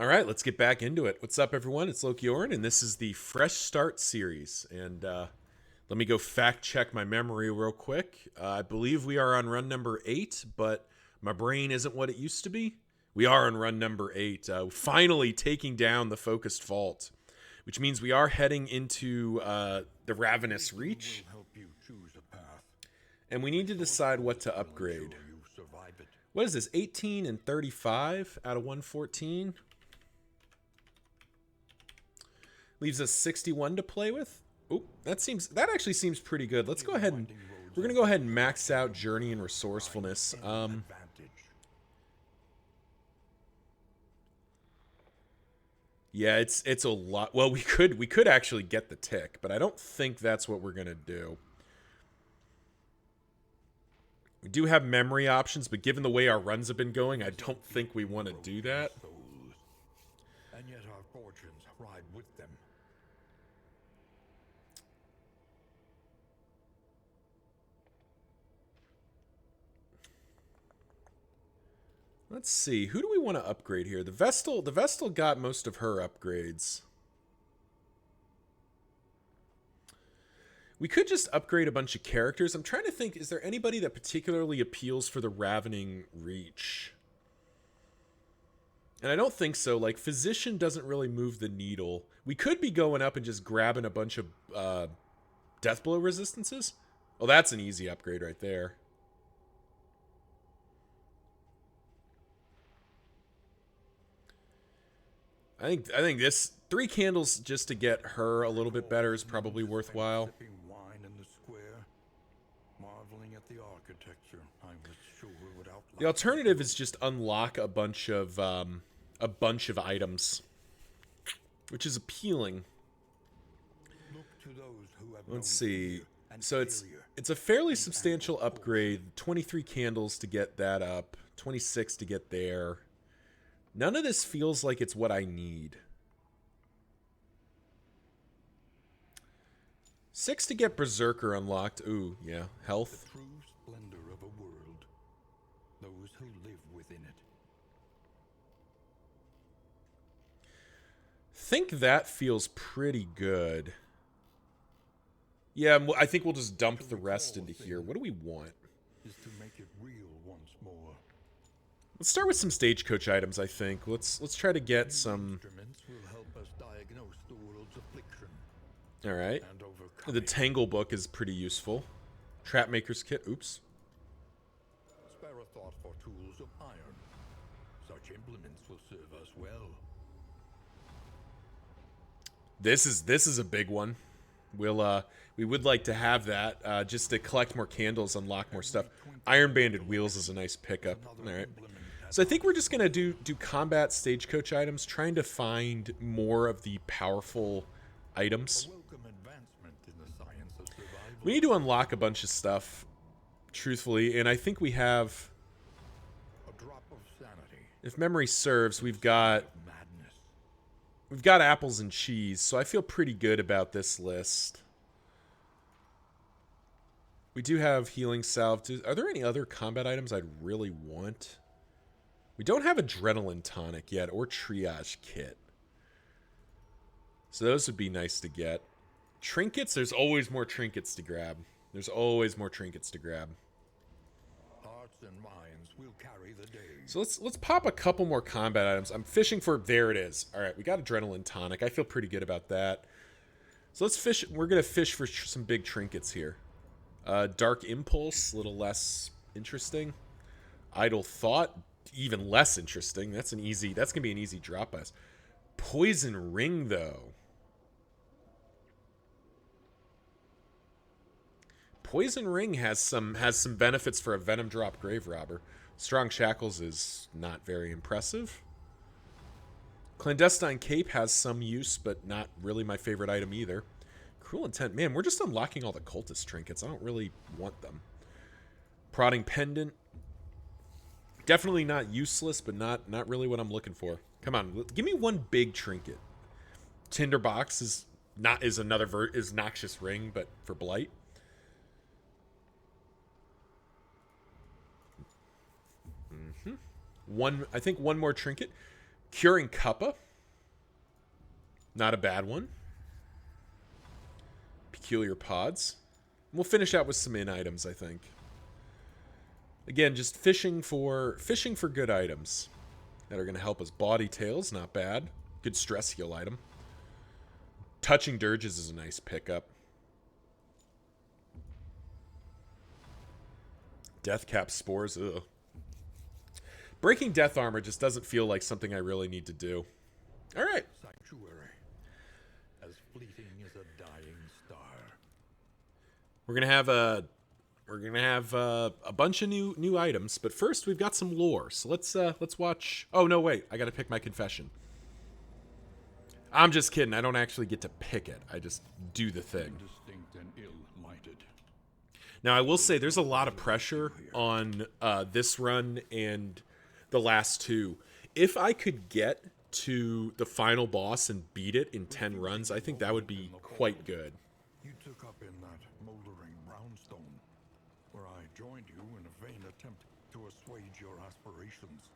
All right, let's get back into it. What's up, everyone? It's Loki Orin, and this is the Fresh Start series. And let me go fact check my memory real quick. I believe we are on run number 8, but my brain isn't what it used to be. We are on run number 8, finally taking down the Focused Vault, which means we are heading into the Ravenous Reach. And we need to decide what to upgrade. What is this, 18 and 35 out of 114? Leaves us 61 to play with. Oh, that actually seems pretty good. Let's go ahead and we're gonna go ahead and max out Journey and Resourcefulness. Yeah, it's a lot. Well, we could actually get the tick, but I don't think that's what we're gonna do. We do have memory options, but given the way our runs have been going, I don't think we want to do that. And yet our fortunes ride with them. Let's see. Who do we want to upgrade here? The Vestal got most of her upgrades. We could just upgrade a bunch of characters. I'm trying to think, is there anybody that particularly appeals for the Ravening Reach? And I don't think so. Like, Physician doesn't really move the needle. We could be going up and just grabbing a bunch of death blow resistances. Oh, that's an easy upgrade right there. I think this 3 candles just to get her a little bit better is probably worthwhile. The alternative is just unlock a bunch of items, which is appealing. Let's see. So it's a fairly substantial upgrade. 23 candles to get that up, 26 to get there. None of this feels like it's what I need. 6 to get Berserker unlocked. Ooh, yeah. Health. The true splendor of a world. Those who live within it. Think that feels pretty good. Yeah, I think we'll just dump the rest into here. What do we want? Is to make it real once more. Let's start with some stagecoach items, I think. Let's try to get some. Instruments will help us diagnose the world's affliction. All right. The Tangle book is pretty useful. Trapmaker's kit. Oops. Spare a thought for tools of iron. Such implements will serve us well. This is a big one. We would like to have that just to collect more candles, unlock more stuff. Iron Banded Wheels is a nice pickup. All right. So I think we're just gonna do combat stagecoach items, trying to find more of the powerful items. We need to unlock a bunch of stuff, truthfully, and I think we have. A drop of sanity. If memory serves, we've got apples and cheese, so I feel pretty good about this list. We do have healing salve. Are there any other combat items I'd really want? We don't have adrenaline tonic yet, or triage kit. So those would be nice to get. Trinkets, there's always more trinkets to grab. There's always more trinkets to grab. Hearts and minds will carry the day. So let's pop a couple more combat items. I'm fishing for, there it is. All right, we got adrenaline tonic. I feel pretty good about that. So let's fish. We're gonna fish for some big trinkets here. Dark Impulse, a little less interesting. Idle Thought, even less interesting. That's gonna be an easy drop us. Poison Ring, though. Poison Ring has some benefits for a Venom Drop Grave Robber. Strong Shackles is not very impressive. Clandestine Cape has some use, but not really my favorite item either. Cruel Intent. Man, we're just unlocking all the cultist trinkets. I don't really want them. Prodding Pendant. Definitely not useless, but not really what I'm looking for. Come on, give me one big trinket. Tinderbox is Noxious Ring, but for Blight. I think one more trinket. Curing Cuppa. Not a bad one. Peculiar Pods. We'll finish out with some in items, I think. Again, just fishing for good items that are going to help us. Body Tails, not bad. Good stress heal item. Touching Dirges is a nice pickup. Deathcap Spores, ugh. Breaking Death Armor just doesn't feel like something I really need to do. All right. Sanctuary, as fleeting as a dying star. We're gonna have a bunch of new items, but first we've got some lore. So let's watch. Oh no, wait! I gotta pick my confession. I'm just kidding. I don't actually get to pick it. I just do the thing. Indistinct and ill-minded. Now I will say there's a lot of pressure on this run and the last two. If I could get to the final boss and beat it in 10 runs, I think that would be quite good. You took up in that moldering brownstone, where I joined you in a vain attempt to assuage your aspirations.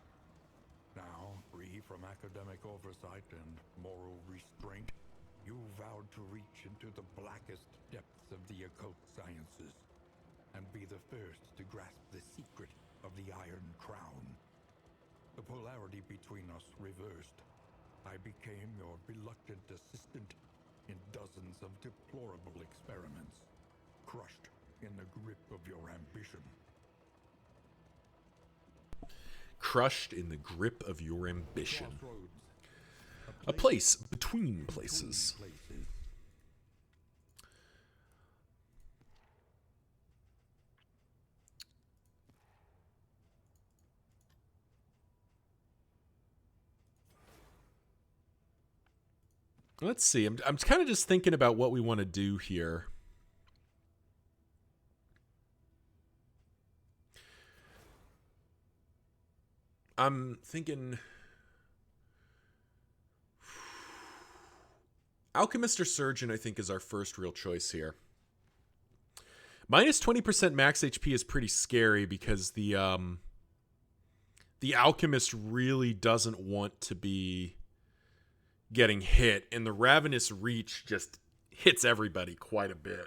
Now, free from academic oversight and moral restraint, you vowed to reach into the blackest depths of the occult sciences and be the first to grasp the secret of the Iron Crown. The polarity between us reversed. I became your reluctant assistant in dozens of deplorable experiments, crushed in the grip of your ambition. Crushed in the grip of your ambition. Crossroads, A place between places. Let's see. I'm kind of just thinking about what we want to do here. I'm thinking Alchemist or Surgeon, I think, is our first real choice here. Minus 20% max HP is pretty scary because the Alchemist really doesn't want to be getting hit, and the Ravenous Reach just hits everybody quite a bit.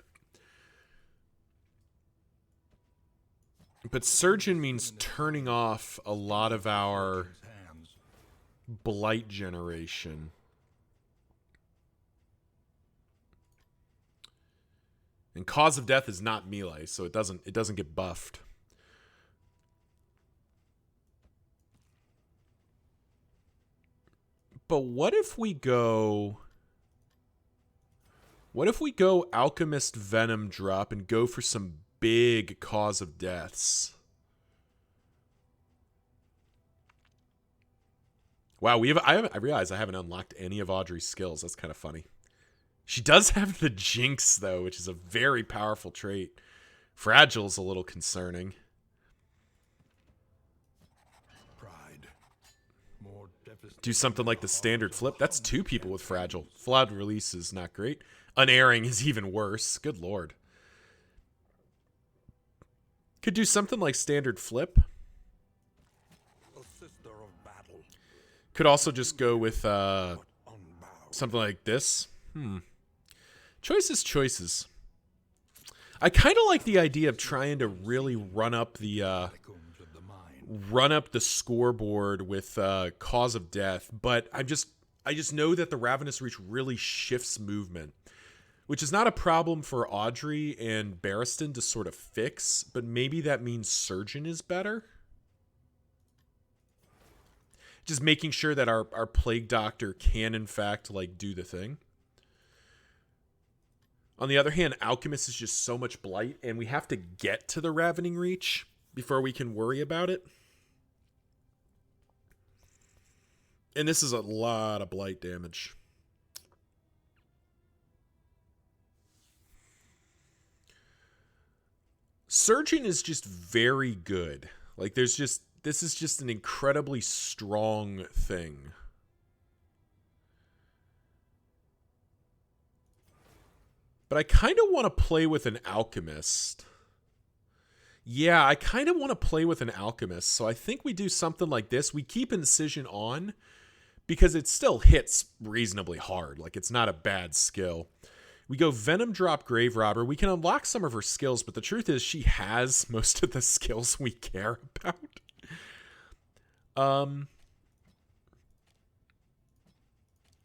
But Surgeon means turning off a lot of our blight generation. And Cause of Death is not melee, so it doesn't get buffed. But what if we go Alchemist Venom drop and go for some big Cause of Deaths? Wow, I realize I haven't unlocked any of Audrey's skills. That's kind of funny. She does have the Jinx, though, which is a very powerful trait. Fragile's a little concerning. Do something like the standard flip. That's two people with Fragile. Flawed release is not great. Unerring is even worse. Good lord. Could do something like standard flip. Could also just go with something like this. Choices. I kind of like the idea of trying to really run up the scoreboard with Cause of Death, but I just know that the Ravenous Reach really shifts movement, which is not a problem for Audrey and Barristan to sort of fix, but maybe that means Surgeon is better. Just making sure that our Plague Doctor can, in fact, like, do the thing. On the other hand, Alchemist is just so much blight, and we have to get to the Ravening Reach before we can worry about it. And this is a lot of blight damage. Surgeon is just very good. Like, this is just an incredibly strong thing. But I kind of want to play with an Alchemist. Yeah, I kind of want to play with an Alchemist. So I think we do something like this. We keep Incision on, because it still hits reasonably hard. Like, it's not a bad skill. We go Venom Drop Grave Robber. We can unlock some of her skills, but the truth is she has most of the skills we care about.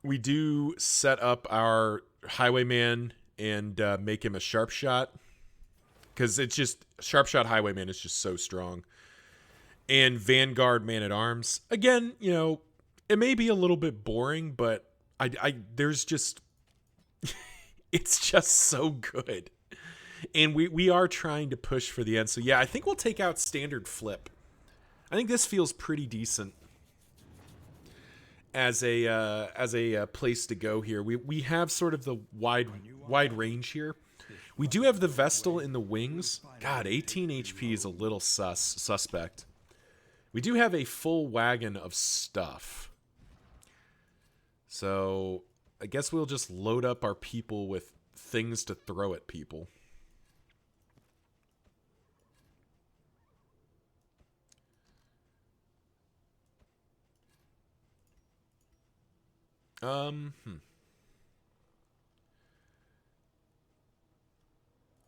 We do set up our Highwayman and make him a Sharp Shot, because it's just Sharp Shot Highwayman is just so strong. And Vanguard Man at Arms. Again, you know, it may be a little bit boring, but there's just it's just so good. And we are trying to push for the end. So yeah, I think we'll take out Standard Flip. I think this feels pretty decent as a place to go here. We have sort of the wide range here. We do have the Vestal in the wings. God, 18 HP is a little suspect. We do have a full wagon of stuff. So I guess we'll just load up our people with things to throw at people.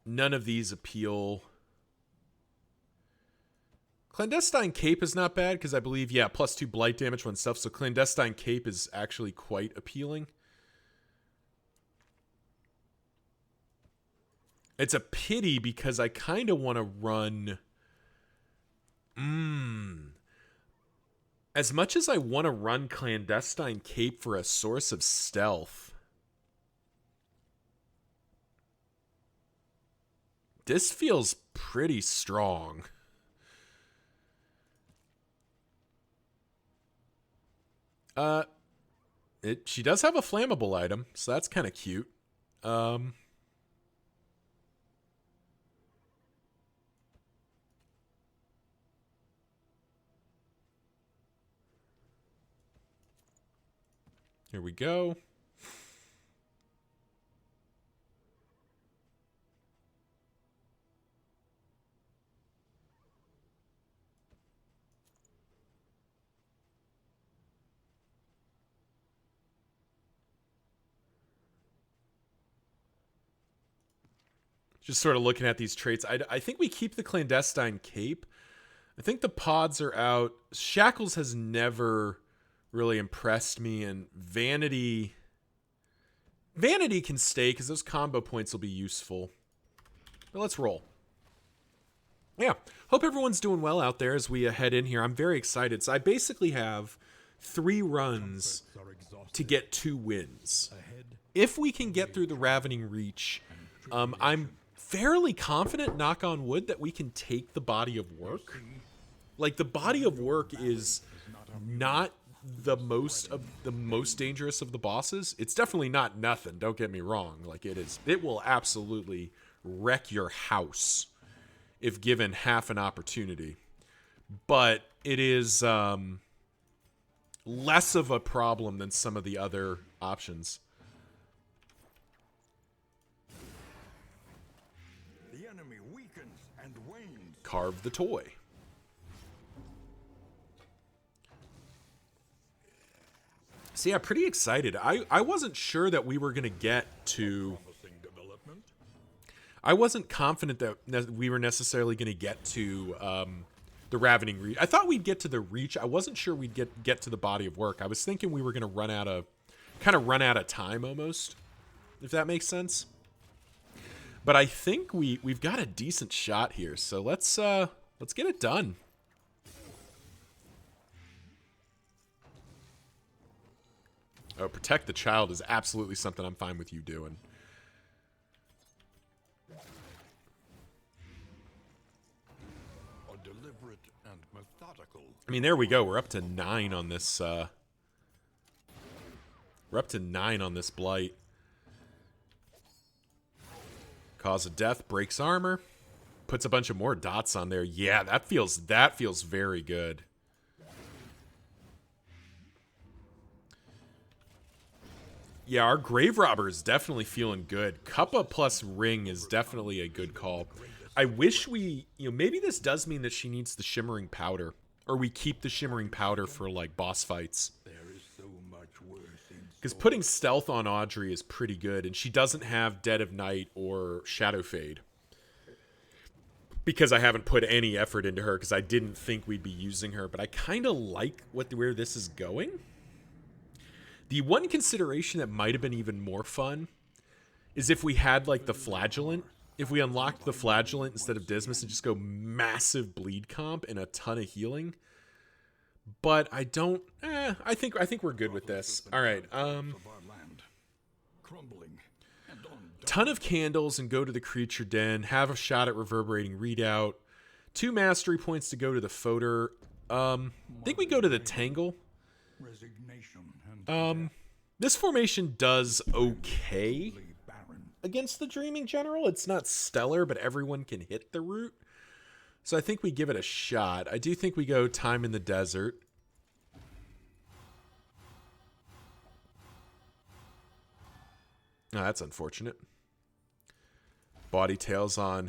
None of these appeal. Clandestine Cape is not bad because I believe, yeah, +2 blight damage when stuff. So Clandestine Cape is actually quite appealing. It's a pity because I kind of want to run... As much as I want to run Clandestine Cape for a source of stealth, this feels pretty strong. She does have a flammable item, so that's kind of cute. Here we go. Just sort of looking at these traits. I think we keep the Clandestine Cape. I think the pods are out. Shackles has never really impressed me, and Vanity can stay because those combo points will be useful. But let's roll. Yeah, hope everyone's doing well out there as we head in here. I'm very excited. So I basically have 3 runs to get 2 wins. If we can get through the Ravening Reach, I'm fairly confident, knock on wood, that we can take the body of work. Like, the body of work is not the most dangerous of the bosses. It's definitely not nothing, don't get me wrong. Like, it will absolutely wreck your house if given half an opportunity. But it is less of a problem than some of the other options. The enemy weakens and wanes. Carve the toy. So yeah, pretty excited. I wasn't sure that we were going to get to... I wasn't confident that we were necessarily going to get to the Ravening Reach. I thought we'd get to the Reach. I wasn't sure we'd get to the body of work. I was thinking we were going to run out of time almost, if that makes sense. But I think we've got a decent shot here. So let's get it done. Oh, protect the child is absolutely something I'm fine with you doing. Deliberate and methodical. I mean, there we go. We're up to 9 on this. We're up to 9 on this blight. Cause of death, breaks armor, puts a bunch of more dots on there. Yeah, that feels very good. Yeah, our Grave Robber is definitely feeling good. Kappa plus Ring is definitely a good call. I wish maybe this does mean that she needs the Shimmering Powder. Or we keep the Shimmering Powder for, like, boss fights. There is so Because putting stealth on Audrey is pretty good, and she doesn't have Dead of Night or Shadow Fade. Because I haven't put any effort into her, because I didn't think we'd be using her, but I kind of like where this is going. The one consideration that might have been even more fun is if we had, like, the Flagellant. If we unlocked the Flagellant instead of Dismas and just go massive bleed comp and a ton of healing. But I don't... I think we're good with this. All right. Ton of candles and go to the creature den. Have a shot at reverberating readout. 2 mastery points to go to the Foder. I think we go to the Tangle. This formation does okay against the Dreaming General. It's not stellar, but everyone can hit the root. So I think we give it a shot. I do think we go Time in the Desert. Oh, that's unfortunate. Body tails on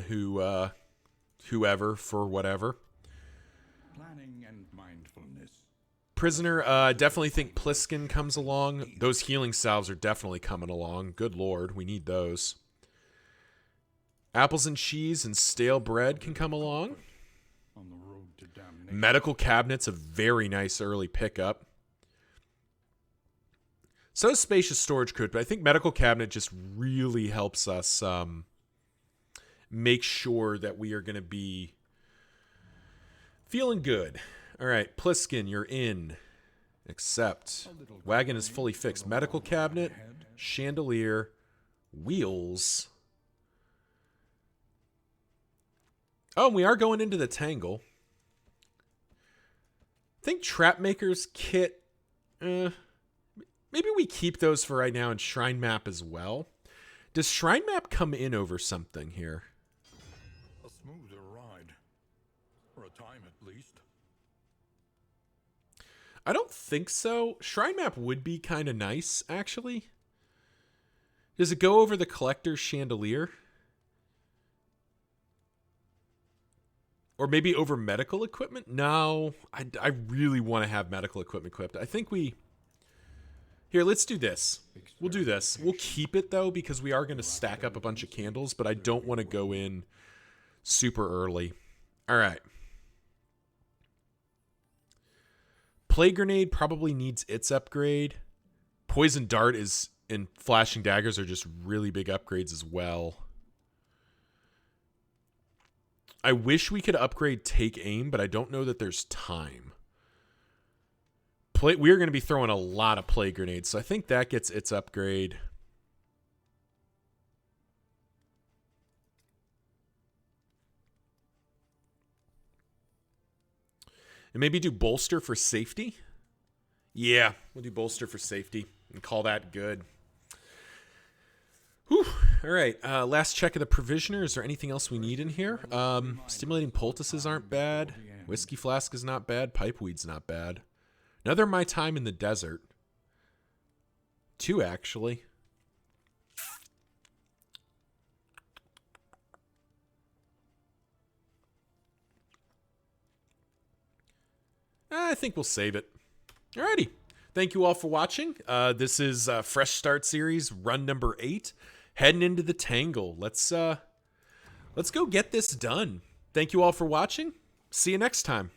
whoever for whatever. Planning and mindfulness. Prisoner, definitely think Pliskin comes along. Those healing salves are definitely coming along. Good lord, we need those. Apples and cheese and stale bread can come along. On the road to damnation. Medical cabinet's a very nice early pickup. So is spacious storage crypt, but I think medical cabinet just really helps us make sure that we are going to be feeling good. All right, Pliskin, you're in. Accept. Wagon is fully fixed. Medical cabinet, chandelier, wheels. Oh, and we are going into the Tangle. I think Trapmaker's kit... maybe we keep those for right now and Shrine Map as well. Does Shrine Map come in over something here? A smoother ride. For a time at least. I don't think so. Shrine Map would be kind of nice, actually. Does it go over the Collector's Chandelier? Or maybe over medical equipment? No, I really want to have medical equipment equipped. I think we... Here, let's do this. We'll do this. We'll keep it, though, because we are going to stack up a bunch of candles, but I don't want to go in super early. All right. Plague Grenade probably needs its upgrade. Poison Dart is and Flashing Daggers are just really big upgrades as well. I wish we could upgrade Take Aim, but I don't know that there's time. We're going to be throwing a lot of Plague Grenades, so I think that gets its upgrade. And maybe do Bolster for safety? Yeah, we'll do Bolster for safety and call that good. Whew. All right, last check of the Provisioner. Is there anything else we need in here? Stimulating Poultices aren't bad. Whiskey Flask is not bad. Pipeweed's not bad. Another My Time in the Desert. 2, actually. I think we'll save it. Alrighty. Thank you all for watching. This is Fresh Start Series, run number 8. Heading into the Tangle. Let's go get this done. Thank you all for watching. See you next time.